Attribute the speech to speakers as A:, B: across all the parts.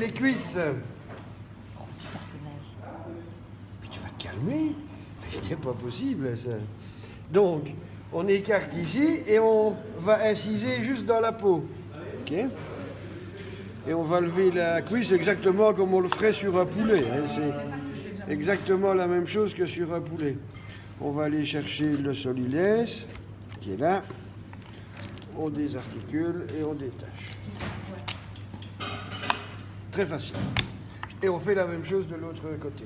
A: les cuisses. Puis tu vas te calmer. Mais c'était pas possible, ça. Donc, on écarte ici et on va inciser juste dans la peau. Ok. Et on va lever la cuisse exactement comme on le ferait sur un poulet. Hein. C'est exactement la même chose que sur un poulet. On va aller chercher le solides qui est là. On désarticule et on détache. Très facile. Et on fait la même chose de l'autre côté.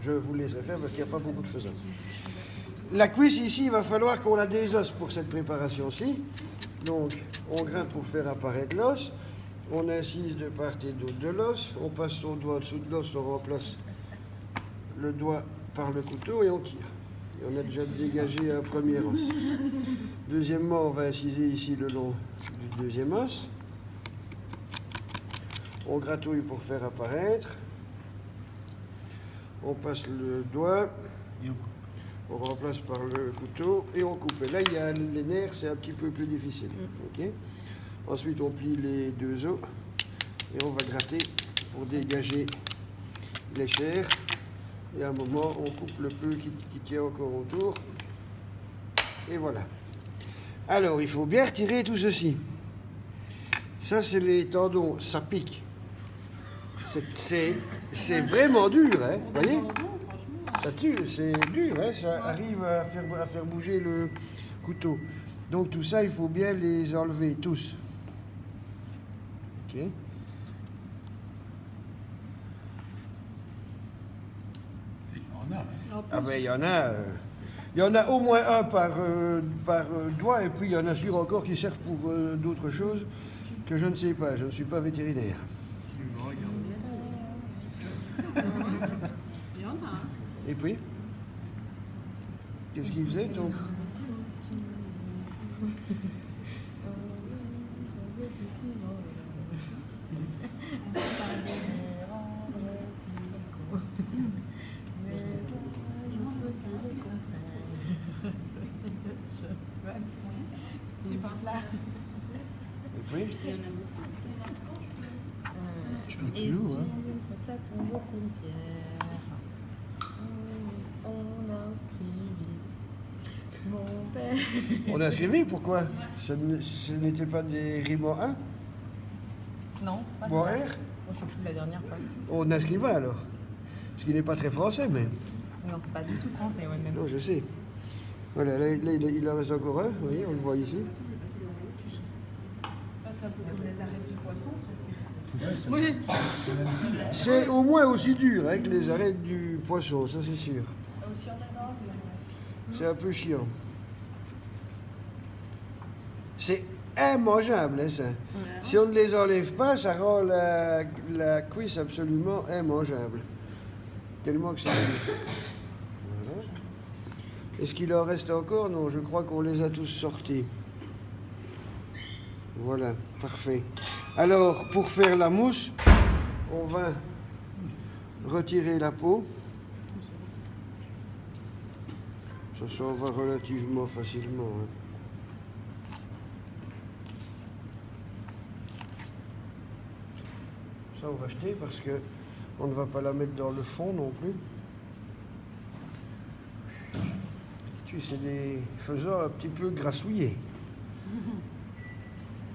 A: Je vous laisserai faire parce qu'il n'y a pas beaucoup de faisans. La cuisse ici, il va falloir qu'on la désosse pour cette préparation-ci. Donc, on grimpe pour faire apparaître l'os. On incise de part et d'autre de l'os. On passe son doigt en dessous de l'os, on remplace le doigt par le couteau et on tire. Et on a déjà dégagé un premier os. Deuxièmement, on va inciser ici le long du deuxième os. On gratouille pour faire apparaître. On passe le doigt. On remplace par le couteau et on coupe. Et là, il y a les nerfs, c'est un petit peu plus difficile. Okay. Ensuite, on plie les deux os et on va gratter pour dégager les chairs. Et à un moment, on coupe le peu qui tient encore autour. Et voilà. Alors, il faut bien retirer tout ceci. Ça, c'est les tendons, ça pique. C'est vraiment dur, hein, vous voyez? Ça tue, c'est dur, hein, ça arrive à faire bouger le couteau. Donc tout ça, il faut bien les enlever tous. Ok. Ah ben il y en a. Il y en a au moins un par doigt, et puis il y en a sûr encore qui servent pour d'autres choses que je ne sais pas. Je ne suis pas vétérinaire. Et puis, qu'est-ce qu'il faisait donc? Et puis?
B: Et si ça tombe au cimetière, on inscrivit mon père.
A: On a inscrivi, pourquoi? Ce n'était pas des rimes en 1?
B: Non, pas
A: Ou en
B: ça.
A: R?
B: Moi, je suis plus la dernière fois.
A: On inscrivait alors. Ce qui n'est pas très français, mais.
B: Non, c'est pas du tout français, ouais, même.
A: Non, je sais. Voilà, là, il en reste encore un, vous voyez, on le voit ici.
B: C'est un peu comme les arêtes du poisson, presque.
C: Oui.
A: C'est au moins aussi dur hein, que les arêtes du poisson, ça c'est sûr.
B: Aussi en adore.
A: C'est un peu chiant. C'est immangeable, hein, ça. Ouais. Si on ne les enlève pas, ça rend la cuisse absolument immangeable. Tellement que c'est dur. Voilà. Est-ce qu'il en reste encore? Non, je crois qu'on les a tous sortis. Voilà, parfait. Alors, pour faire la mousse, on va retirer la peau. Ça s'en va relativement facilement. Hein. Ça, on va jeter parce que on ne va pas la mettre dans le fond non plus. C'est des faisans un petit peu grassouillés.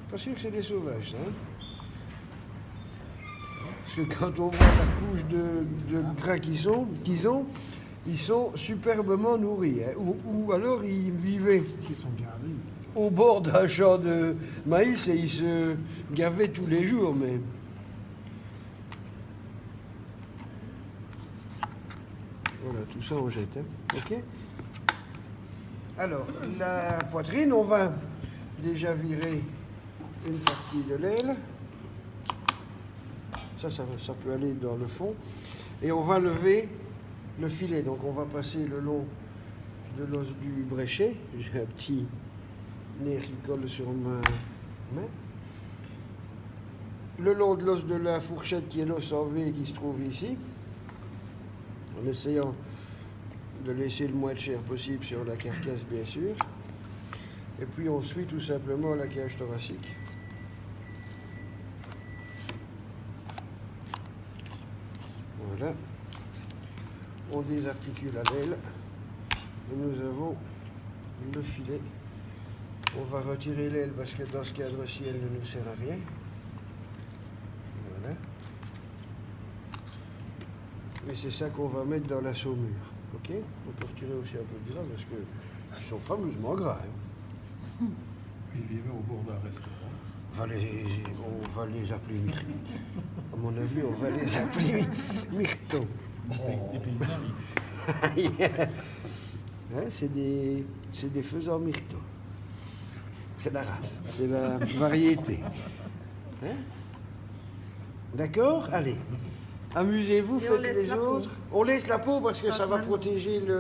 A: Pas sûr que c'est des sauvages, ça. Hein? Parce que quand on voit la couche de gras qu'ils ont, ils sont superbement nourris. Hein? Ou alors ils vivaient au bord d'un champ de maïs et ils se gavaient tous les jours. Mais voilà, tout ça on jette. Hein? Ok. Alors, la poitrine, on va déjà virer une partie de l'aile. Ça peut aller dans le fond. Et on va lever le filet. Donc on va passer le long de l'os du bréchet. J'ai un petit nerf qui colle sur ma main. Le long de l'os de la fourchette qui est l'os en V qui se trouve ici. En essayant de laisser le moins de chair possible sur la carcasse, bien sûr. Et puis on suit tout simplement la cage thoracique. Voilà. On désarticule à l'aile. Et nous avons le filet. On va retirer l'aile parce que dans ce cadre-ci, elle ne nous sert à rien. Voilà. Et c'est ça qu'on va mettre dans la saumure. Ok? On peut retirer aussi un peu de gras parce qu'ils sont fameusement gras. Hein.
C: Ils vivaient au bord d'un restaurant.
A: On va les appeler myrtons. À mon avis, on va les appeler myrtons.
C: Des paysans.
A: Hein, c'est des faisans myrtaux. C'est la race, c'est la variété. Hein? D'accord? Allez, amusez-vous,
B: Et on
A: faites
B: laisse
A: les
B: la peau.
A: autres. On laisse la peau parce que ça va protéger le...